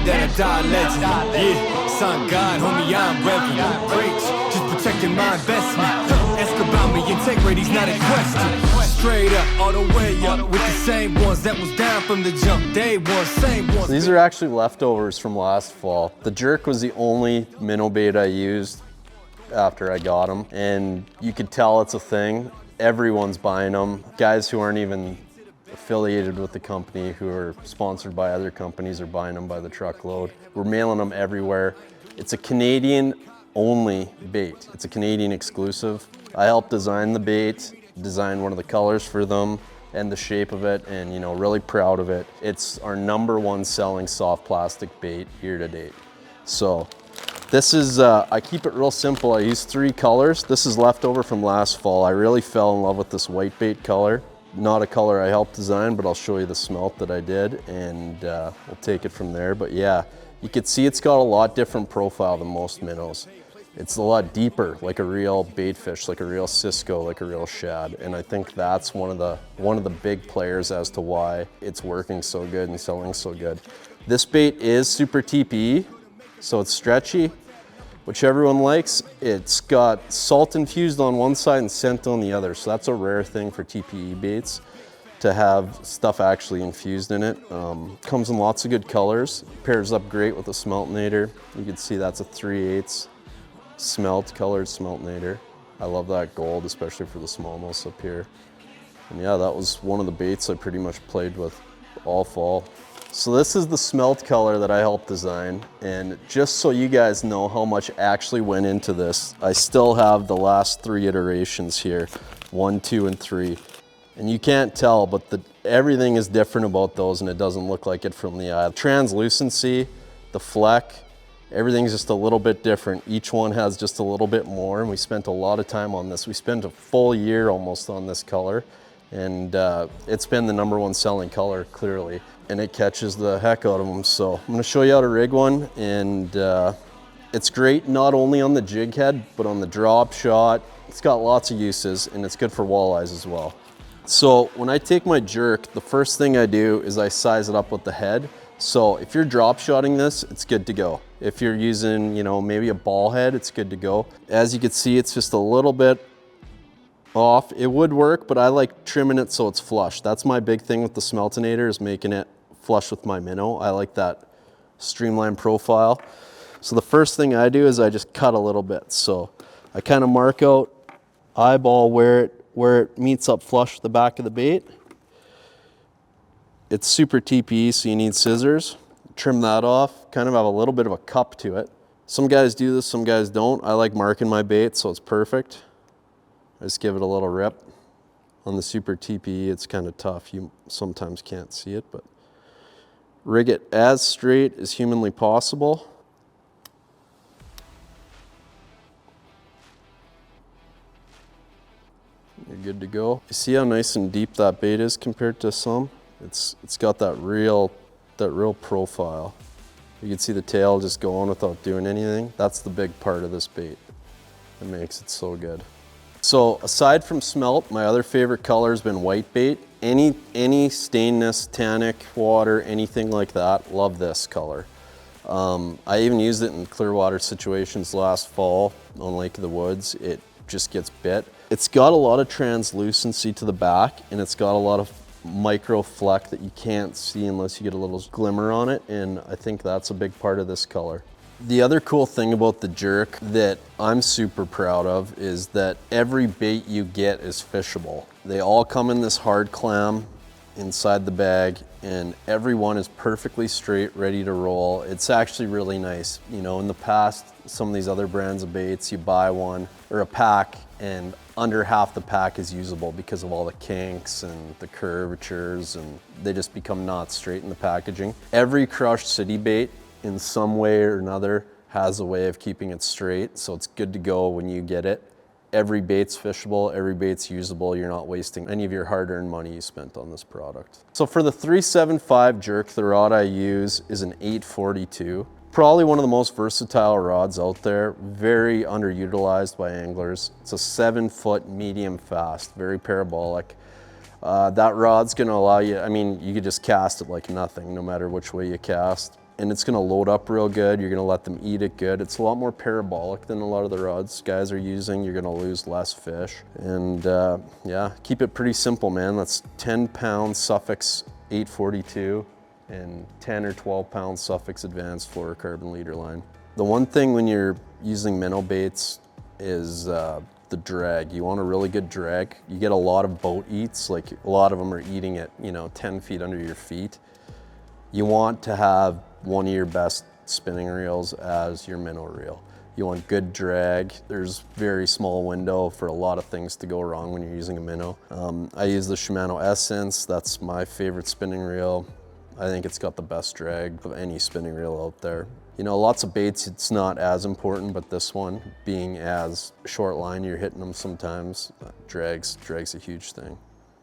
that I die a legend. Yeah, son God, homie, I'm reverend. Preach, just protecting my investment. Ask about me, integrity's not a question. Straight up, all the way up, with the same ones that was down from the jump. Day one, same ones. These are actually leftovers from last fall. The jerk was the only minnow bait I used after I got them, and you could tell it's a thing. Everyone's buying them. Guys who aren't even affiliated with the company, who are sponsored by other companies, are buying them by the truckload. We're mailing them everywhere. It's a Canadian only bait. It's a Canadian exclusive. I helped design the bait, design one of the colors for them and the shape of it, and you know, really proud of it. It's our #1 selling soft plastic bait year to date. So this is, I keep it real simple. I use 3 colors. This is leftover from last fall. I really fell in love with this white bait color. Not a color I helped design, but I'll show you the smelt that I did, and we'll take it from there. But yeah, you can see it's got a lot different profile than most minnows. It's a lot deeper, like a real bait fish, like a real Cisco, like a real shad. And I think that's one of the big players as to why it's working so good and selling so good. This bait is super T.P.E, so it's stretchy, which everyone likes. It's got salt infused on one side and scent on the other. So that's a rare thing for T.P.E baits, to have stuff actually infused in it. Comes in lots of good colors. Pairs up great with a smeltinator. You can see that's a 3/8 colored smeltinator. I love that gold, especially for the smallmouths up here. And yeah, that was one of the baits I pretty much played with all fall. So this is the smelt color that I helped design, and just so you guys know how much actually went into this, I still have the last 3 iterations here, 1, 2, and 3. And you can't tell, but everything is different about those, and it doesn't look like it from the eye. Translucency, the fleck, everything's just a little bit different. Each one has just a little bit more, and we spent a lot of time on this. We spent a full year almost on this color, and it's been the #1 selling color, clearly, and it catches the heck out of them. So I'm gonna show you how to rig one, and it's great not only on the jig head, but on the drop shot. It's got lots of uses, and it's good for walleyes as well. So when I take my jerk, the first thing I do is I size it up with the head. So if you're drop shotting this, it's good to go. If you're using, you know, maybe a ball head, it's good to go. As you can see, it's just a little bit off. It would work, but I like trimming it so it's flush. That's my big thing with the smeltinator, is making it flush with my minnow. I like that streamlined profile. So the first thing I do is I just cut a little bit. So I kind of mark out, eyeball where it meets up flush with the back of the bait. It's super T.P.E, so you need scissors. Trim that off, kind of have a little bit of a cup to it. Some guys do this, some guys don't. I like marking my bait, so it's perfect. I just give it a little rip. On the super T.P.E, it's kind of tough. You sometimes can't see it, but rig it as straight as humanly possible. You're good to go. You see how nice and deep that bait is compared to some? It's got that real profile. You can see the tail just going without doing anything. That's the big part of this bait that makes it so good. So aside from smelt, my other favorite color has been white bait. Any stainless, tannic water, anything like that, love this color. I even used it in clear water situations last fall on Lake of the Woods. It just gets bit. It's got a lot of translucency to the back, and it's got a lot of micro fleck that you can't see unless you get a little glimmer on it, and I think that's a big part of this color. The other cool thing about the jerk that I'm super proud of is that every bait you get is fishable. They all come in this hard clam inside the bag, and every one is perfectly straight, ready to roll. It's actually really nice. You know, in the past, some of these other brands of baits, you buy one or a pack, and under half the pack is usable because of all the kinks and the curvatures, and they just become not straight in the packaging. Every CrushCity bait in some way or another has a way of keeping it straight, so it's good to go when you get it. Every bait's fishable, every bait's usable. You're not wasting any of your hard-earned money you spent on this product. So for the 375 jerk, the rod I use is an 842. Probably one of the most versatile rods out there, very underutilized by anglers. It's a 7-foot medium fast, very parabolic. That rod's gonna allow you, I mean, you could just cast it like nothing, no matter which way you cast. and it's gonna load up real good. You're gonna let them eat it good. It's a lot more parabolic than a lot of the rods guys are using. You're gonna lose less fish. And yeah, keep it pretty simple, man. That's 10-pound Suffix 842 and 10 or 12 pound Suffix Advanced fluorocarbon leader line. The one thing when you're using minnow baits is the drag. You want a really good drag. You get a lot of boat eats, like a lot of them are eating at 10 feet under your feet. You want to have one of your best spinning reels as your minnow reel. You want good drag. There's very small window for a lot of things to go wrong when you're using a minnow. I use the Shimano Essence. That's my favorite spinning reel. I think it's got the best drag of any spinning reel out there. Lots of baits, it's not as important, but this one, being as short line, you're hitting them sometimes, drag's a huge thing.